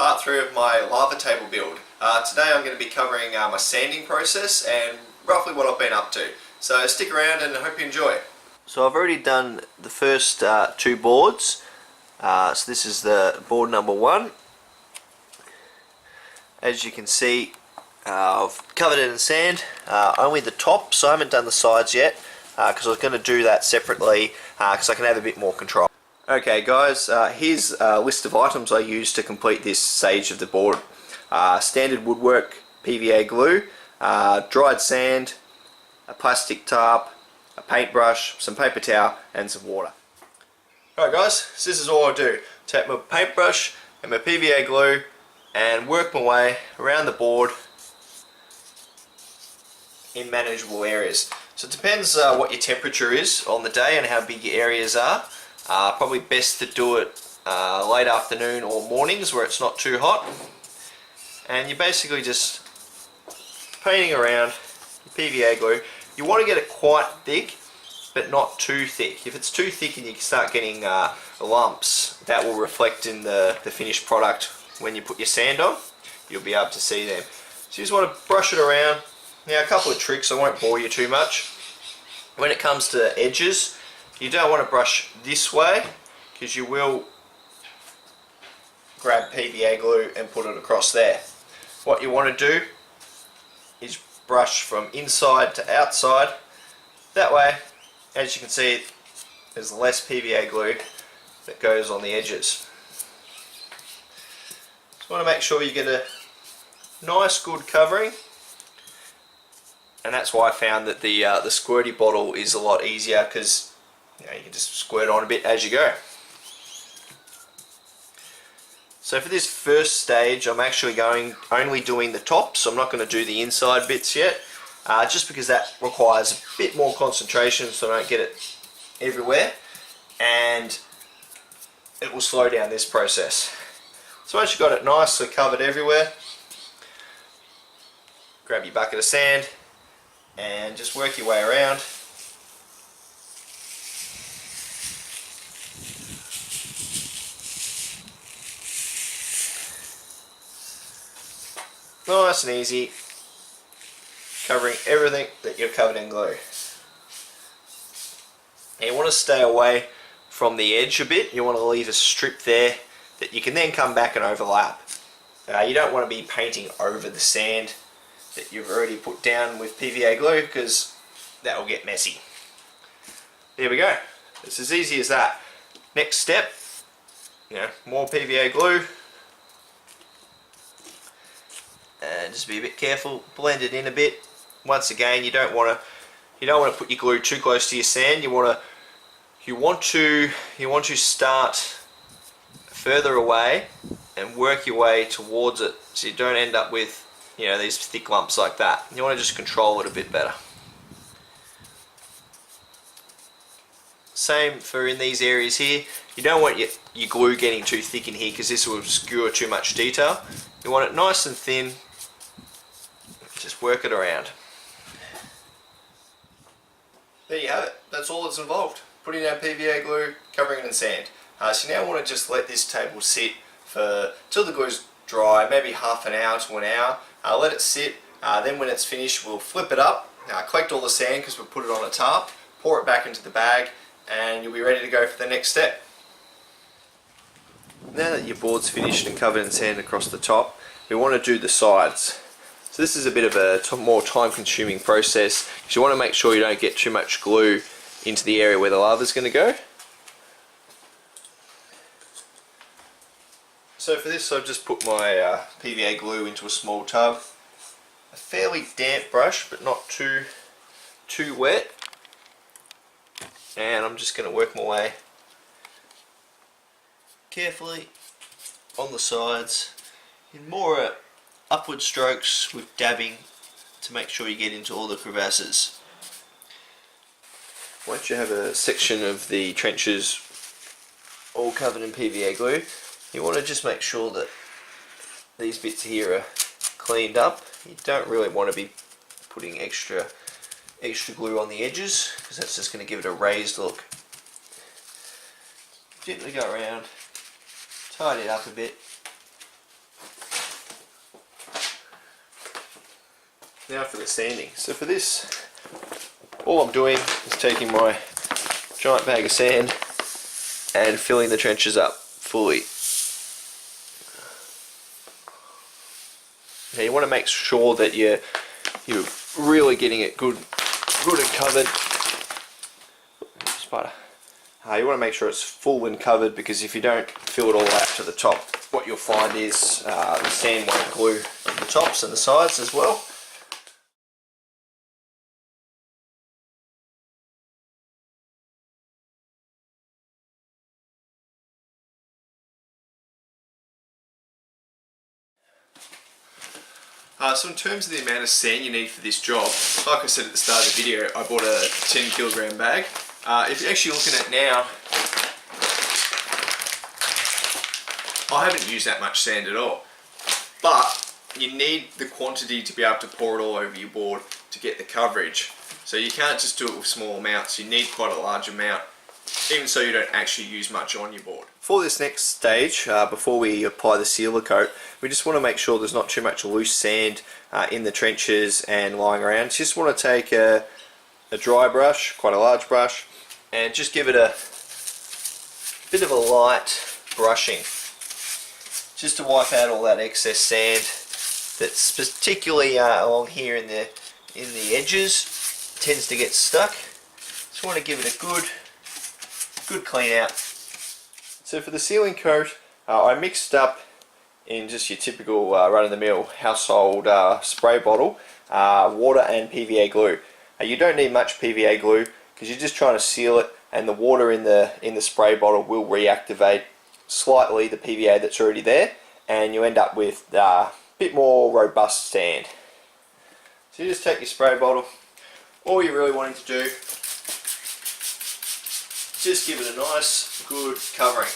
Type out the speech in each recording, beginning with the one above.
part 3 of my lava table build. Today I'm going to be covering my sanding process and roughly what I've been up to. So stick around and I hope you enjoy. So I've already done the first 2 boards. So this is the board number 1. As you can see, I've covered it in sand, only the top, so I haven't done the sides yet because I was going to do that separately because I can have a bit more control. Okay guys, here's a list of items I used to complete this stage of the board. Standard woodwork, PVA glue, dried sand, a plastic tarp, a paintbrush, some paper towel and some water. Alright guys, so this is all I do. Take my paintbrush and my PVA glue and work my way around the board in manageable areas. So it depends what your temperature is on the day and how big your areas are. Probably best to do it late afternoon or mornings where it's not too hot. And you're basically just painting around your PVA glue. You want to get it quite thick, but not too thick. If it's too thick and you start getting lumps, that will reflect in the finished product when you put your sand on. You'll be able to see them. So you just want to brush it around. Now a couple of tricks, I won't bore you too much. When it comes to edges, you don't want to brush this way because you will grab PVA glue and put it across there. What you want to do is brush from inside to outside. That way, as you can see, there's less PVA glue that goes on the edges. Just want to make sure you get a nice good covering. And that's why I found that the squirty bottle is a lot easier because you can just squirt on a bit as you go. So for this first stage I'm actually only doing the top, so I'm not going to do the inside bits yet, just because that requires a bit more concentration so I don't get it everywhere and it will slow down this process. So once you've got it nicely covered everywhere, grab your bucket of sand and just work your way around. Nice and easy, covering everything that you're covered in glue. And you want to stay away from the edge a bit. You want to leave a strip there that you can then come back and overlap. You don't want to be painting over the sand that you've already put down with PVA glue because that will get messy. There we go. It's as easy as that. Next step, more PVA glue. And just be a bit careful, blend it in a bit. Once again, you don't want to put your glue too close to your sand. You want to start further away and work your way towards it, so you don't end up with these thick lumps like that. You want to just control it a bit better. Same for in these areas here. You don't want your glue getting too thick in here because this will obscure too much detail. You want it nice and thin. Just work it around. There you have it. That's all that's involved. Putting down PVA glue, covering it in sand. So now I want to just let this table sit till the glue's dry, maybe half an hour to an hour. Let it sit. Then when it's finished, we'll flip it up, collect all the sand because we'll put it on a tarp, pour it back into the bag, and you'll be ready to go for the next step. Now that your board's finished and covered in sand across the top, we want to do the sides. So this is a bit of a more time-consuming process because you want to make sure you don't get too much glue into the area where the lava's going to go. So for this I've just put my PVA glue into a small tub. A fairly damp brush but not too wet. And I'm just going to work my way carefully on the sides in more upward strokes with dabbing to make sure you get into all the crevasses. Once you have a section of the trenches all covered in PVA glue, you want to just make sure that these bits here are cleaned up. You don't really want to be putting extra glue on the edges because that's just going to give it a raised look. Gently go around, tidy it up a bit, Now for the sanding. So for this, all I'm doing is taking my giant bag of sand and filling the trenches up fully. Now you want to make sure that you're really getting it good and covered. Spider. You want to make sure it's full and covered, because if you don't fill it all out to the top, what you'll find is the sand won't glue to the tops and the sides as well. So in terms of the amount of sand you need for this job, like I said at the start of the video, I bought a 10 kilogram bag. If you're actually looking at it now, I haven't used that much sand at all. But you need the quantity to be able to pour it all over your board to get the coverage. So you can't just do it with small amounts, you need quite a large amount, even so you don't actually use much on your board. For this next stage, before we apply the sealer coat, we just want to make sure there's not too much loose sand in the trenches and lying around. Just want to take a dry brush, quite a large brush, and just give it a bit of a light brushing, just to wipe out all that excess sand that's particularly along here in the edges, tends to get stuck. Just want to give it a good clean out. So for the sealing coat, I mixed up in just your typical run-of-the-mill household spray bottle, water and PVA glue. You don't need much PVA glue because you're just trying to seal it, and the water in the spray bottle will reactivate slightly the PVA that's already there, and you end up with a bit more robust sand. So you just take your spray bottle. All you're really wanting to do, just give it a nice good covering.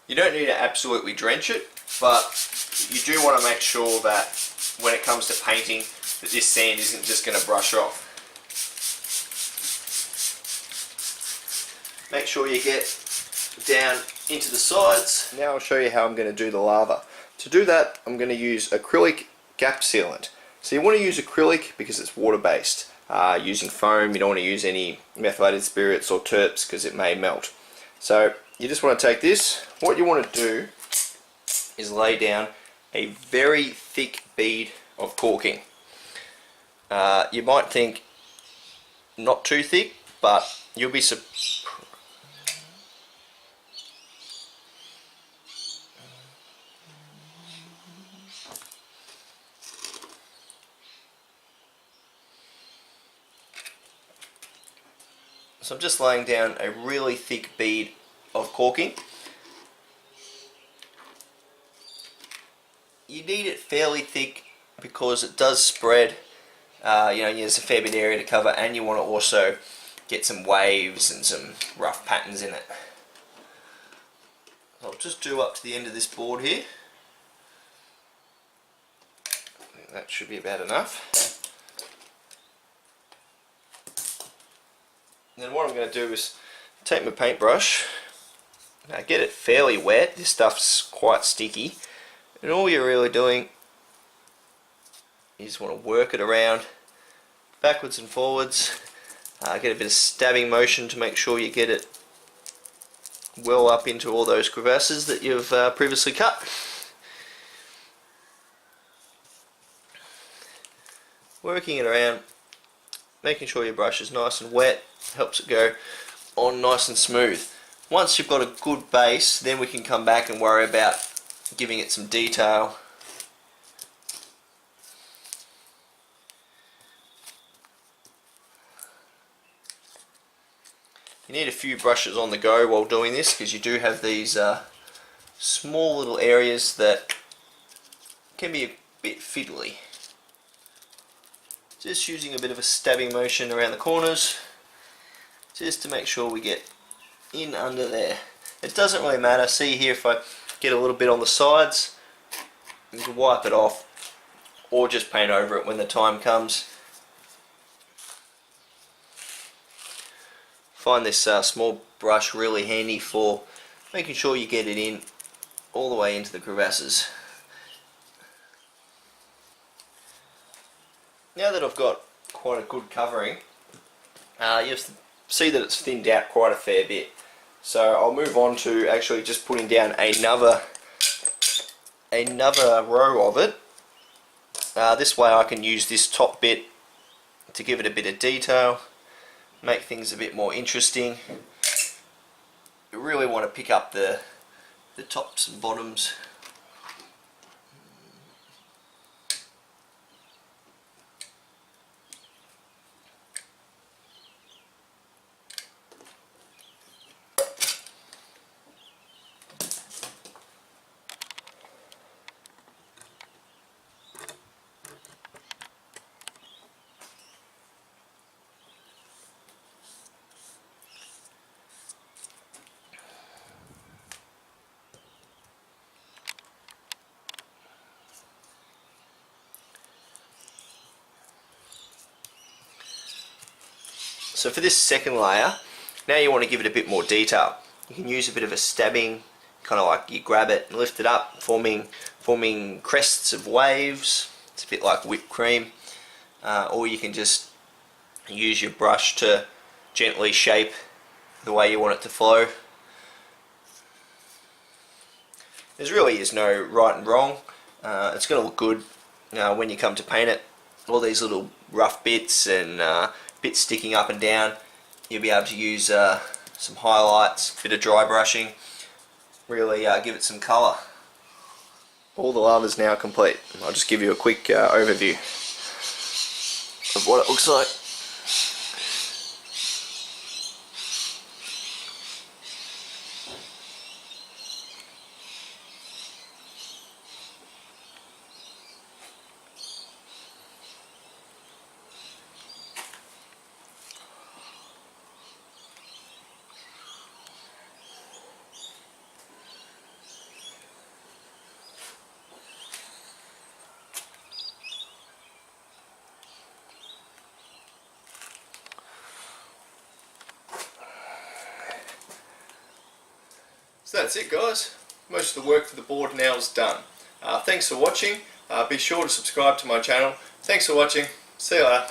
You don't need to absolutely drench it, but you do want to make sure that when it comes to painting, that this sand isn't just going to brush off. Make sure you get down into the sides. Now I'll show you how I'm going to do the lava. To do that, I'm going to use acrylic gap sealant. So you want to use acrylic because it's water based. Using foam, you don't want to use any methylated spirits or terps because it may melt. So you just want to take this. What you want to do is lay down a very thick bead of caulking. You might think not too thick, but you'll be surprised. So I'm just laying down a really thick bead of caulking. You need it fairly thick because it does spread. There's a fair bit of area to cover, and you want to also get some waves and some rough patterns in it. I'll just do up to the end of this board here. I think that should be about enough. And then what I'm going to do is take my paintbrush. Now get it fairly wet. This stuff's quite sticky, and all you're really doing you just want to work it around backwards and forwards, get a bit of stabbing motion to make sure you get it well up into all those crevasses that you've previously cut. Working it around, making sure your brush is nice and wet, helps it go on nice and smooth. Once you've got a good base, then we can come back and worry about giving it some detail. You need a few brushes on the go while doing this, because you do have these small little areas that can be a bit fiddly. Just using a bit of a stabbing motion around the corners, just to make sure we get in under there. It doesn't really matter. See here, if I get a little bit on the sides, you can wipe it off or just paint over it when the time comes. Find this small brush really handy for making sure you get it in all the way into the crevasses. Now that I've got quite a good covering, you'll see that it's thinned out quite a fair bit. So I'll move on to actually just putting down another row of it. This way I can use this top bit to give it a bit of detail, make things a bit more interesting. You really want to pick up the tops and bottoms. So for this second layer, now you want to give it a bit more detail. You can use a bit of a stabbing, kind of like you grab it and lift it up, forming crests of waves. It's a bit like whipped cream. Or you can just use your brush to gently shape the way you want it to flow. There really is no right and wrong. It's going to look good when you come to paint it. All these little rough bits and bits sticking up and down, you'll be able to use some highlights, a bit of dry brushing, really give it some colour. All the lava's now complete. I'll just give you a quick overview of what it looks like. So that's it, guys. Most of the work for the board now is done. Thanks for watching. Be sure to subscribe to my channel. Thanks for watching. See you later.